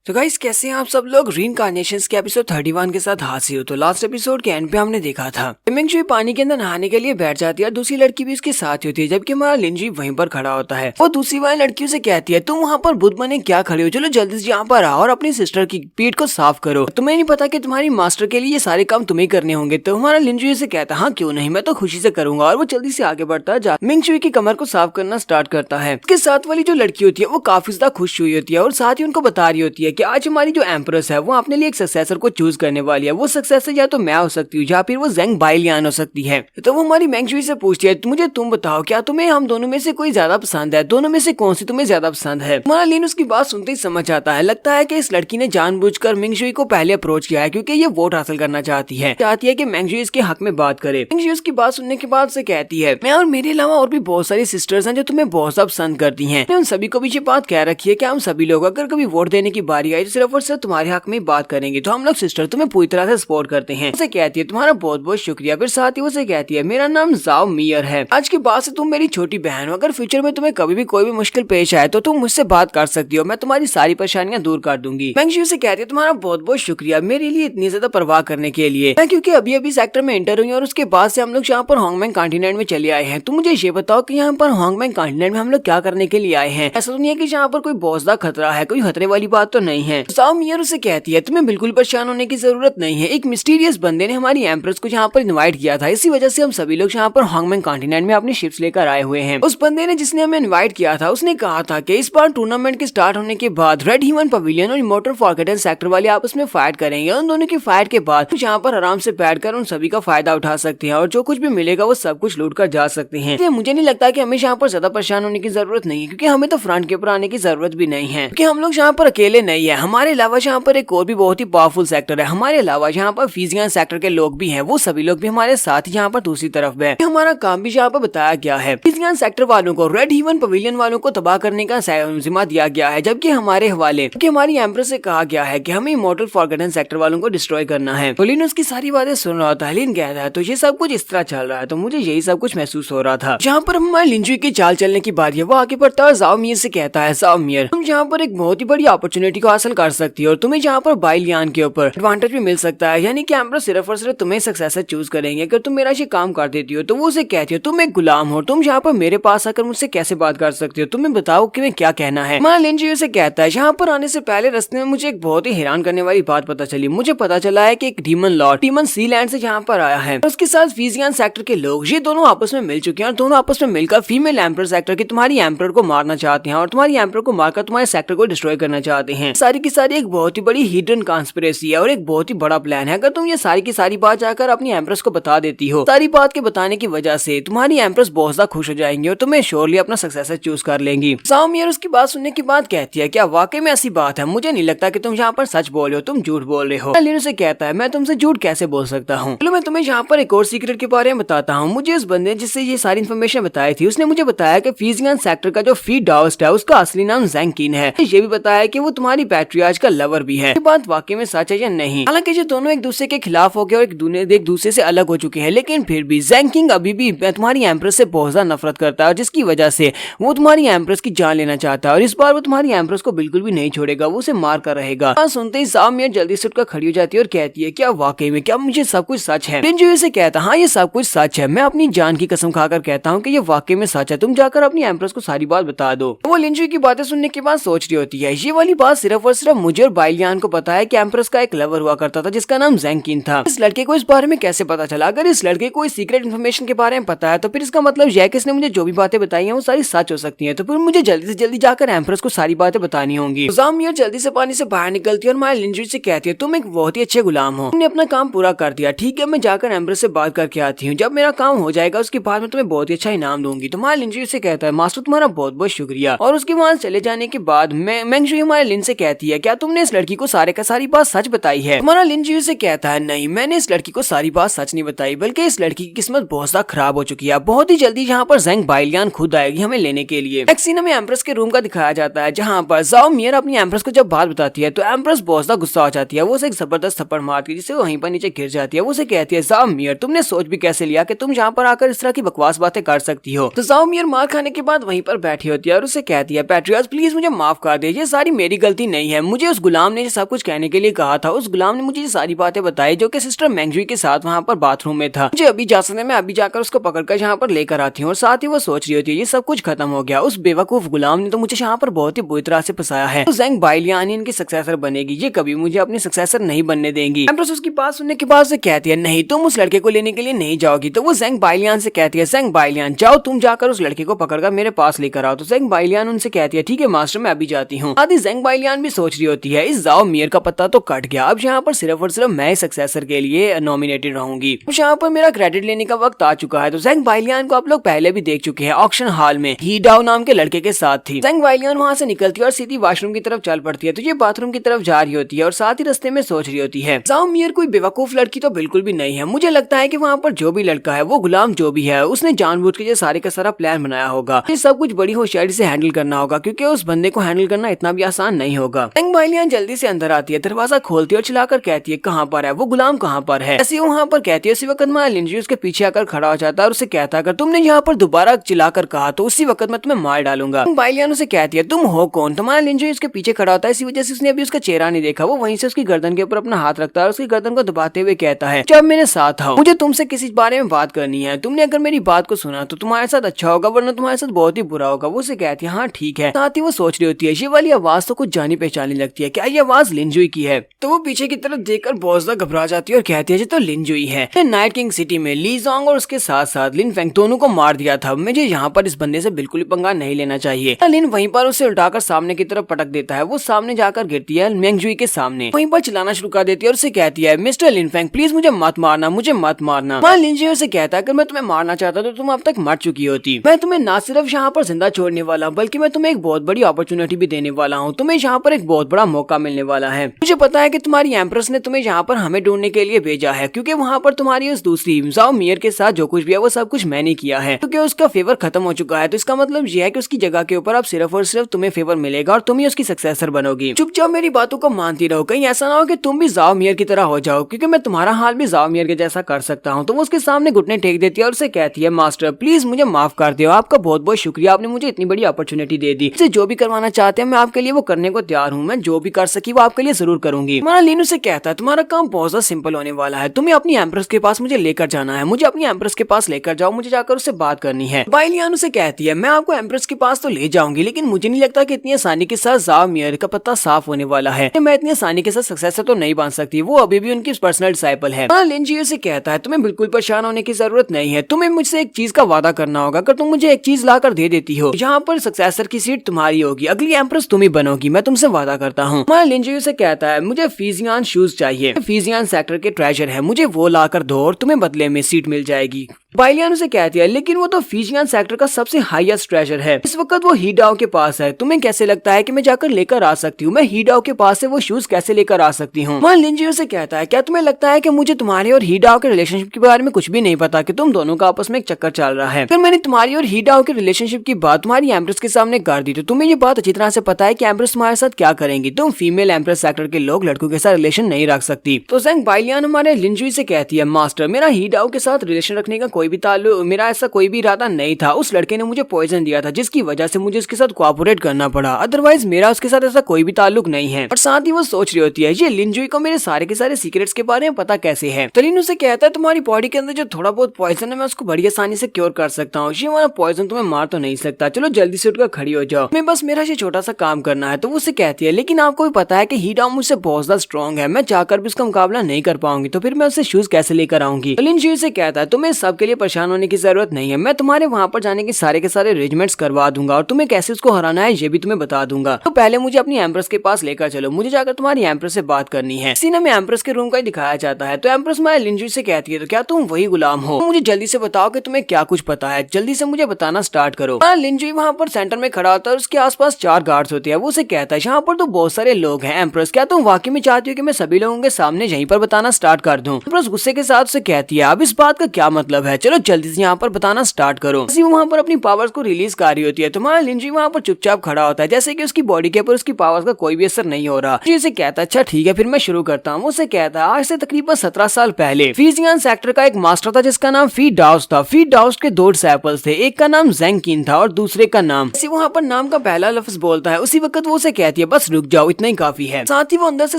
तो गाइस कैसे हैं आप सब लोग। रीइंकार्नेशंस के एपिसोड 31 के साथ हाजिर हो। तो लास्ट एपिसोड के एंड पे हमने देखा था मिंगजुई पानी के अंदर नहाने के लिए बैठ जाती है और दूसरी लड़की भी उसके साथ होती है, जबकि हमारा लिनजुई वहीं पर खड़ा होता है। वो दूसरी वाली लड़कियों से कहती है तुम वहाँ पर बुद्ध बने क्या खड़े हो, चलो जल्दी से यहाँ पर आओ और अपनी सिस्टर की पीठ को साफ करो। तुम्हें नहीं पता कि तुम्हारी मास्टर के लिए ये सारे काम तुम्हें करने होंगे। तो हमारा लिनजुई से कहता है हाँ क्यों नहीं, मैं तो खुशी से करूंगा। और वो जल्दी से आगे बढ़ता है, मिंगजुई की कमर को साफ करना स्टार्ट करता है। उसके साथ वाली जो लड़की होती है वो काफी ज्यादा खुश हुई होती है और साथ ही उनको बता रही होती है कि आज हमारी जो एम्प्रेस है वो अपने लिए एक सक्सेसर को चूज करने वाली है। वो सक्सेसर या तो मैं हो सकती हूँ या फिर वो ज़ेंग बाइलियान हो सकती है। तो वो हमारी मेंगजुई से पूछती है मुझे तुम बताओ क्या तुम्हें हम दोनों में से कोई ज्यादा पसंद है, दोनों में से कौन सी तुम्हें ज्यादा पसंद है। हमारा लिन उसकी बात सुनते ही समझ आता है, लगता है कि इस लड़की ने जानबूझकर मेंगजुई को पहले अप्रोच किया है क्योंकि ये वोट हासिल करना चाहती है कि मेंगजुई इसके हक में बात करे। मेंगजुई उसकी बात सुनने के बाद से कहती है मैं और मेरे अलावा और भी बहुत सारी सिस्टर्स हैं जो तुम्हें बहुत ज्यादा पसंद करती हैं। उन सभी को भी ये बात कह रखी है कि हम सभी लोग अगर कभी वोट देने की बारी आई तो सिर्फ और सिर्फ तुम्हारे हक में बात करेंगे, तो हम लोग सिस्टर तुम्हें पूरी तरह से सपोर्ट करते हैं। उसे कहती है तुम्हारा बहुत बहुत शुक्रिया। फिर साथ ही उसे कहती है मेरा नाम जाओ मियर है, आज के बाद से तुम मेरी छोटी बहन हो। अगर फ्यूचर में तुम्हें कभी भी कोई भी मुश्किल पेश आए तो तुम मुझसे बात कर सकती हो, मैं तुम्हारी सारी परेशानियां दूर कर दूंगी। मेंगजुई से कहती है तुम्हारा बहुत बहुत शुक्रिया मेरे लिए इतनी ज्यादा परवाह करने के लिए। मैं क्योंकि अभी अभी सेक्टर में एंटर हुई और उसके बाद से हम लोग यहाँ पर होंगमेंग कॉन्टिनेंट में चले आए हैं। तुम मुझे ये बताओ कि यहाँ पर होंगमेंग कॉन्टिनेंट में हम लोग क्या करने के लिए आए हैं। ऐसा तो नहीं है कि यहाँ पर कोई बहुत ज्यादा खतरा है, कोई खतरे वाली बात तो नहीं है। जाओ मियर उसे कहती है तुम्हें बिल्कुल परेशान होने की जरूरत नहीं है, एक मिस्टीरियस बंदे ने हमारी एम्प्रेस को यहाँ पर इनवाइट किया था, इसी वजह से हम सभी लोग यहाँ पर होंगमेंग कॉन्टिनेंट में अपनी शिप्स लेकर आए हुए हैं। उस बंदे ने जिसने हमें इनवाइट किया था उसने कहा था कि इस बार टूर्नामेंट के स्टार्ट होने के बाद रेड हीवन पवेलियन और इमोर्टल फॉरगॉटन सेक्टर वाले आपस में फाइट करेंगे। उन दोनों की फाइट के बाद यहाँ पर आराम से बैठकर उन सभी का फायदा उठा सकते हैं और जो कुछ भी मिलेगा वो सब कुछ लूट कर जा सकते हैं। इसलिए मुझे नहीं लगता कि हमें यहाँ पर ज्यादा परेशान होने की जरूरत नहीं है, क्योंकि हमें तो फ्रंट के ऊपर आने की जरूरत भी नहीं है, क्योंकि हम लोग यहाँ पर अकेले नहीं है। हमारे अलावा यहाँ पर एक और भी बहुत ही पावरफुल सेक्टर है, हमारे अलावा यहाँ पर फिजियन सेक्टर के लोग भी हैं, वो सभी लोग भी हमारे साथ यहाँ पर दूसरी तरफ है। हमारा काम भी यहाँ पर बताया गया है। फिजियन सेक्टर वालों को रेड हीवन पवेलियन वालों को तबाह करने का जिम्मा दिया गया है, जबकि हमारे हवाले हमारी एम्प्रेस से कहा गया है कि हमें इमोर्टल फॉरगॉटन सेक्टर वालों को डिस्ट्रॉय करना है। तो लिन उसकी सारी बातें सुन रहा था। लिन कहता है तो ये सब कुछ इस तरह चल रहा है, तो मुझे यही सब कुछ महसूस हो रहा था। जहाँ पर हमारे लिनजुई की चाल चलने की बात है वो आगे बढ़ता है। जाओ मियर से कहता है जाओ मियर तुम यहाँ पर एक बहुत ही बड़ी अपॉर्चुनिटी को हासिल कर सकती हो और तुम्हें यहाँ पर बाइलियान के ऊपर एडवांटेज भी मिल सकता है, यानी कि एम्प्रेस सिर्फ और सिर्फ तुम्हें सक्सेसर चूज करेंगे अगर तुम मेरा ये काम कर देती हो। तो वो उसे कहती हो तुम एक गुलाम हो, तुम यहाँ पर मेरे पास आकर मुझसे कैसे बात कर सकती हो, तुम्हें बताओ कि मैं क्या कहना है। हमारा लिनजुई से कहता है यहाँ पर आने से पहले रास्ते में मुझे एक बहुत ही हैरान करने वाली बात पता चली। मुझे पता चला है कि एक डीमन लॉर्ड डीमन सी लैंड से यहाँ पर आया है और उसके साथ फिजियन सेक्टर के लोग ये दोनों आपस में मिल चुके हैं और दोनों आपस में मिलकर फीमेल एम्पर सेक्टर की तुम्हारी एम्पर को मारना चाहते हैं और तुम्हारी एम्पर को मारकर तुम्हारे सेक्टर को डिस्ट्रॉय करना चाहते हैं। सारी की सारी एक बहुत ही बड़ी हिडन कॉन्स्पिरेसी है और एक बहुत ही बड़ा प्लान है। अगर तुम ये सारी की सारी बात जाकर अपनी एम्प्रेस को बता देती हो, सारी बात के बताने की वजह से तुम्हारी एम्प्रेस बहुत ज्यादा खुश हो जाएंगी और तुम्हें श्योरली अपना सक्सेसर चूज कर लेंगी। जाओ मियर उसकी बात सुनने के बाद कहती है क्या वाकई में ऐसी बात है, मुझे नहीं लगता कि तुम यहाँ पर सच बोल रहे हो, तुम झूठ बोल रहे हो। लिन उसे कहता है मैं तुमसे झूठ कैसे बोल सकता हूँ, चलो मैं तुम्हें यहाँ पर एक और सीक्रेट के बारे में बताता हूँ। मुझे उस बंदे जिससे ये सारी इन्फॉर्मेशन बताई थी उसने मुझे बताया कि फिजियन सेक्टर का जो फी डाउस्ट है उसका असली नाम ज़ेंकिन है। ये भी बताया कि वो तुम्हारी पैट्रियार्च का लवर भी है। ये बात वाकई में सच है या नहीं। हालांकि ये दोनों एक दूसरे के खिलाफ हो गए और एक दूसरे से अलग हो चुके हैं, लेकिन फिर भी ज़ेंकिन अभी भी तुम्हारी एम्प्रेस से बहुत ज्यादा नफरत करता है, जिसकी वजह से वो तुम्हारी एम्प्रेस की जान लेना चाहता है और इस बार वो तुम्हारी एम्प्रेस को बिल्कुल भी नहीं छोड़ेगा, वो उसे मार कर रहेगा। सुनते ही जाओ मियर जल्दी से उठकर खड़ी हो जाती है और कहती है क्या वाकई में क्या मुझे सब कुछ सच है। लिनजुई से कहता हाँ ये सब कुछ सच है, मैं अपनी जान की कसम खाकर कहता हूँ कि ये वाकई में सच है, तुम जाकर अपनी एम्प्रेस को सारी बात बता दो। वो लिनजुई की बातें सुनने के बाद सोच रही होती है ये वाली बात सिर्फ और सिर्फ मुझे और बाइलियान को पता है कि एम्प्रेस का एक लवर हुआ करता था जिसका नाम ज़ेंकिन था। इस लड़के को इस बारे में कैसे पता चला? अगर इस लड़के को इस सीक्रेट इन्फॉर्मेशन के बारे में पता है तो फिर इसका मतलब यह है कि इसने मुझे जो भी बातें बताई हैं वो सारी सच हो सकती हैं, तो फिर मुझे जल्दी से जल्दी जाकर एम्प्रेस को सारी बातें बतानी होंगी। जाओ मियर जल्दी से पानी से बाहर निकलती है और माया लिनजुई से कहती है तुम एक बहुत ही अच्छे गुलाम हो, तुमने अपना काम पूरा कर दिया, ठीक है मैं जाकर एम्प्रेस से बात करके आती हूँ, जब मेरा काम हो जाएगा उसके बाद मैं तुम्हें बहुत ही अच्छा इनाम दूंगी। तो माया लिनजुई से कहता है मास्टर तुम्हारा बहुत बहुत शुक्रिया। और उसके वहाँ चले जाने के बाद मेंगजुई हमारे लिन से कहती है क्या तुमने इस लड़की को सारे का सारी बात सच बताई है? हमारा लिनजुई से कहता है नहीं मैंने इस लड़की को सारी बात सच नहीं बताई, बल्कि इस लड़की की किस्मत बहुत ज्यादा खराब हो चुकी है। बहुत ही जल्दी यहाँ पर ज़ेंग बाइलियान खुद आएगी हमें लेने के लिए। एक सीन हमें एम्प्रेस के रूम का दिखाया जाता है जहाँ पर जाओ मियर अपनी एम्प्रेस को जब बात बताती है तो एम्प्रेस बहुत ज्यादा गुस्सा हो जाती है, वो उसे एक जबरदस्त थप्पड़ मारती है जिससे वो वहीं पर नीचे गिर जाती है। वो उसे कहती है जाओ मियर तुमने सोच भी कैसे लिया कि तुम यहाँ पर आकर इस तरह की बकवास बातें कर सकती हो। तो जाओ मियर मार खाने के बाद वहीं पर बैठी होती है और उसे कहती है पैट्रियार्च प्लीज मुझे माफ कर दे, ये सारी मेरी गलती नहीं है। मुझे उस गुलाम ने सब कुछ कहने के लिए कहा था। उस गुलाम ने मुझे ये सारी बातें बताई जो कि सिस्टर मैंगजुई के साथ वहाँ पर बाथरूम में था। मुझे अभी जा सकते, मैं अभी जाकर उसको पकड़कर यहाँ पर लेकर आती हूँ। और साथ ही वो सोच रही होती है ये सब कुछ खत्म हो गया, उस बेवकूफ गुलाम ने तो मुझे यहाँ पर बहुत ही बुरी तरह से फंसाया है। तो ज़ेंग बाइलियान इनकी सक्सेसर बनेगी, ये कभी मुझे अपनी सक्सेसर नहीं बनने देंगी। एम्प्रेस उसकी बात सुनने के बाद से कहती है नहीं, तुम उस लड़के को लेने के लिए नहीं जाओगी। तो वो ज़ेंग बाइलियान से कहती है ज़ेंग बाइलियान जाओ, तुम जाकर उस लड़के को पकड़कर मेरे पास लेकर आओ। तो ज़ेंग बाइलियान उनसे कहती है ठीक है मास्टर, मैं अभी जाती हूँ। आदि ज़ेंग बाइलियान भी सोच रही होती है इस जाओ मियर का पत्ता तो कट गया, अब यहाँ पर सिर्फ और सिर्फ मैं सक्सेसर के लिए नॉमिनेटेड रहूंगी। यहाँ पर मेरा क्रेडिट लेने का वक्त आ चुका है। तो ज़ेंग बाइलियान को आप लोग पहले भी देख चुके हैं, ऑक्शन हॉल में ही डाओ नाम के लड़के के साथ थी। ज़ेंग बाइलियान वहाँ से निकलती है और सीधी वॉशरूम की तरफ चल पड़ती है। तो ये बाथरूम की तरफ जा रही होती है और साथ ही रास्ते में सोच रही होती है जाओ मियर कोई बेवकूफ लड़की तो बिल्कुल भी नहीं है। मुझे लगता है कि वहाँ पर जो भी लड़का है, वो गुलाम जो भी है, उसने जानबूझ के ये सारे का सारा प्लान बनाया होगा। ये सब कुछ बड़ी होशियारी से हैंडल करना होगा क्योंकि उस बंदे को हैंडल करना इतना भी आसान नहीं होगा। ज़ेंग बाइलियान जल्दी से अंदर आती है, दरवाजा खोलती है और चिल्लाकर कहती है कहाँ पर है वो गुलाम, कहाँ पर है। ऐसी वहाँ पर कहती है उसी वक्त मैं लिंजी उसके पीछे आकर खड़ा हो जाता है और उसे कहता है अगर तुमने यहाँ पर दोबारा चिल्लाकर कहा तो उसी वक्त मैं तुम्हें मार डालूंगा। बाइलियान उसे कहती है तुम हो कौन। तुम्हारा लिंजी उसके पीछे खड़ा होता है, इसी वजह से उसने अभी उसका चेहरा नहीं देखा। वो वहीं से उसकी गर्दन के ऊपर अपना हाथ रखता है और उसकी गर्दन को दबाते हुए कहता है जब मेरे साथ आओ, मुझे तुमसे किसी बारे में बात करनी है। तुमने अगर मेरी बात को सुना तो तुम्हारे साथ अच्छा होगा, वरना तुम्हारे साथ बहुत ही बुरा होगा। वो उसे कहती है हाँ ठीक है। साथ ही वो सोच रही होती है ये वाली आवाज तो कुछ जानी पहचानी लगती है, क्या ये आवाज लिंजुई की है। तो वो पीछे की तरफ देखकर बहुत ज्यादा घबरा जाती है और कहती है तो लिंजुई है। नाइट किंग सिटी में ली जोंग और उसके साथ साथ लिन फेंग दोनों को मार दिया था। मुझे यहाँ पर इस बंदे से बिल्कुल भी पंगा नहीं लेना चाहिए। लिन वहीं पर उसे उल्टाकर सामने की तरफ पटक देता है। वो सामने जाकर गिरती है मैंगजुई के सामने, वहीं पर चिल्लाना शुरू कर देती है और उसे कहती है मिस्टर लिन फेंग प्लीज मुझे मत मारना, मुझे मत मारना। वहाँ लिंजुई उसे कहता है अगर मैं तुम्हें मारना चाहता तो तुम अब तक मर चुकी होती। मैं तुम्हें ना सिर्फ यहाँ पर जिंदा छोड़ने वाला हूँ बल्कि मैं तुम्हें एक बहुत बड़ी अपॉर्चुनिटी भी देने वाला हूँ। तुम्हें यहाँ पर एक बहुत बड़ा मौका मिलने वाला है। मुझे पता है कि तुम्हारी एम्प्रेस ने तुम्हें यहाँ पर हमें ढूंढने के लिए भेजा है क्योंकि वहाँ पर तुम्हारी उस दूसरी जाओ मियर के साथ जो कुछ भी है वो सब कुछ मैंने किया है। क्योंकि उसका फेवर खत्म हो चुका है तो इसका मतलब ये है कि उसकी जगह के ऊपर अब सिर्फ और सिर्फ तुम्हें फेवर मिलेगा और तुम ही उसकी सक्सेसर बनोगी। चुपचाप मेरी बातों को मानती रहो, कहीं ऐसा ना हो कि तुम भी जाओ मियर की तरह हो जाओ, क्योंकि मैं तुम्हारा हाल भी जाओ मियर के जैसा कर सकता हूँ। तो वो उसके सामने घुटने टेक देती है और उसे कहती है मास्टर प्लीज मुझे माफ कर दो, आपका बहुत बहुत शुक्रिया, आपने मुझे इतनी बड़ी अपॉर्चुनिटी दे दी। इसे जो भी करवाना चाहते हैं मैं आपके लिए वो करने को तैयार हूँ, मैं जो भी कर सकी वो आपके लिए जरूर करूंगी। हमारा लीनू से कहता है तुम्हारा काम बहुत ज्यादा सिंपल होने वाला है, तुम्हें अपनी एम्प्रेस के पास मुझे लेकर जाना है, मुझे अपनी एम्प्रेस के पास लेकर जाओ, मुझे जाकर उससे बात करनी है। बाइलियान उसे कहती है मैं आपको एम्प्रेस के पास तो ले जाऊंगी लेकिन मुझे नहीं लगता कि इतनी आसानी के साथ जाओ मियर का पत्ता साफ होने वाला है, मैं इतनी आसानी के साथ सक्सेसर तो नहीं बन सकती, वो अभी भी उनकी पर्सनल डिसाइपल है। लिंजी उसे कहता है तुम्हें बिल्कुल परेशान होने की जरूरत नहीं है, तुम्हें मुझसे एक चीज का वादा करना होगा, अगर तुम मुझे एक चीज लाकर दे देती हो यहाँ पर सक्सेसर की सीट तुम्हारी होगी, अगली एम्प्रेस तुम ही बनोगी, मैं तुमसे वादा करता हूँ। लिंजी उसे कहता है मुझे फीजियान शूज चाहिए, फीजियान सेक्टर के ट्रेजर है, मुझे वो लाकर दो और तुम्हें बदले में सीट मिल जाएगी। बाइलियान उसे कहती है लेकिन वो तो फीजियान सेक्टर का सबसे हाईएस्ट ट्रेजर है, इस वक्त वो हीडाओ के पास है, तुम्हें कैसे लगता है कि मैं जाकर लेकर आ सकती हूँ, मैं हीडाओ के पास से वो शूज कैसे लेकर आ सकती हूँ। वहाँ लिंजी उसे कहता है क्या तुम्हें लगता है कि मुझे तुम्हारे और हीडाओ के रिलेशनशिप के बारे में कुछ भी नहीं पता कि तुम दोनों का आपस में एक चक्कर चल रहा है। फिर मैंने तुम्हारी और हीडाओ के रिलेशनशिप की बात तुम्हारी एम्प्रेस के सामने कर दी तो तुम्हें ये बात अच्छी तरह से पता है कि एम्प्रेस तुम्हारे साथ क्या करेंगी, तुम फीमेल एम्प्रेस सेक्टर के लोग लड़कों के साथ रिलेशन नहीं रख सकती। तो ज़ेंग बाइलियान हमारे लिंजी से कहती है मास्टर मेरा हीडाओ के साथ रिलेशन रखने का कोई भी ताल्लुक, मेरा ऐसा कोई भी इरादा नहीं था, उस लड़के ने मुझे पॉइजन दिया था जिसकी वजह से मुझे उसके साथ कोऑपरेट करना पड़ा, अदरवाइज मेरा उसके साथ ऐसा कोई भी ताल्लुक नहीं है। और साथ ही वो सोच रही होती है ये लिंजुई को मेरे सारे के सारे सीक्रेट्स के बारे में पता कैसे है। तो लिन उसे कहता है तुम्हारी बॉडी के अंदर जो थोड़ा बहुत पॉइजन है मैं उसको बड़ी आसानी से क्योर कर सकता हूँ, ये वाला पॉइजन तुम्हें मार तो नहीं सकता, चलो जल्दी से उठकर खड़ी हो जाओ, मैं बस मेरा ये छोटा सा काम करना है। तो वो उसे कहती है लेकिन आपको भी पता है कि हीडाओ मुझसे बहुत ज्यादा स्ट्रॉन्ग है, मैं चाहकर भी उसका मुकाबला नहीं कर पाऊंगी, तो फिर मैं उससे शूज कैसे लेकर आऊंगी। तो लिन से कहता है तुम्हें सबके लिए परेशान होने की जरूरत नहीं है, मैं तुम्हारे वहाँ पर जाने के सारे अरेंजमेंट्स करवा दूंगा और तुम्हें कैसे उसको हराना है ये भी तुम्हें बता दूंगा। तो पहले मुझे अपनी एम्प्रेस के पास लेकर चलो, मुझे जाकर तुम्हारी एम्प्रेस से बात करनी है। सीन में एम्प्रेस के रूम का ही दिखाया जाता है। तो एम्प्रेस माया लिंजी से कहती है तो क्या तुम वही गुलाम हो, मुझे जल्दी से बताओ कि तुम्हें क्या कुछ पता है, जल्दी से मुझे बताना स्टार्ट करो। लिंजी वहाँ पर सेंटर में खड़ा होता है और उसके आसपास 4 गार्ड्स होते हैं। वो उसे कहता है यहाँ पर तो बहुत सारे लोग हैं एम्प्रेस, क्या तुम वाकई में चाहती हो कि मैं सभी लोगों के सामने यहीं पर बताना स्टार्ट कर दूं। एम्प्रेस गुस्से के साथ उसे कहती है अब इस बात का क्या मतलब है, चलो जल्दी से यहाँ पर बताना स्टार्ट करो। वहाँ पर अपनी पावर्स को रिलीज कर रही होती है। तुम्हारा लिंजी वहाँ पर चुपचाप खड़ा होता है जैसे कि उसकी बॉडी के ऊपर उसकी पावर्स का कोई भी असर नहीं हो रहा। उसे कहता है अच्छा ठीक है फिर मैं शुरू करता हूँ। उसे कहता है आज से तकरीबन 17 साल पहले फीजियान सेक्टर का एक मास्टर था जिसका नाम फी डाउस था। फी डाउस के 2 डिसाइपल्स थे, एक का नाम ज़ेंग किन था और दूसरे का नाम। वहाँ पर नाम का पहला लफ्ज बोलता है उसी वक्त वो उसे कहती है है बस रुक जाओ, इतना ही काफी है। साथ ही वो अंदर से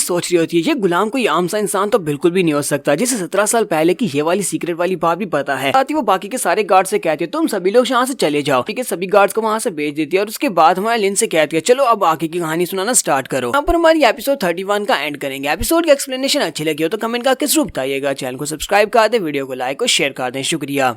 सोच रही होती है ये गुलाम कोई आम सा इंसान तो बिल्कुल भी नहीं हो सकता जिसे 17 साल पहले की ये वाली सीक्रेट वाली बात भी पता है। साथ ही वो बाकी के सारे गार्ड से कहती है तुम सभी लोग यहाँ से चले जाओ। ठीक है, सभी गार्ड्स को वहाँ से भेज देती है और उसके बाद हमारे लिन से कहती है चलो अब आगे की कहानी सुनाना स्टार्ट करो। यहाँ पर हमारी एपिसोड 31 का एंड करेंगे। एपिसोड की एक्सप्लेनेशन अच्छी लगी हो तो कमेंट करके जरूर बताइएगा। चैनल को सब्सक्राइब कर दे, वीडियो को लाइक और शेयर कर दें। शुक्रिया।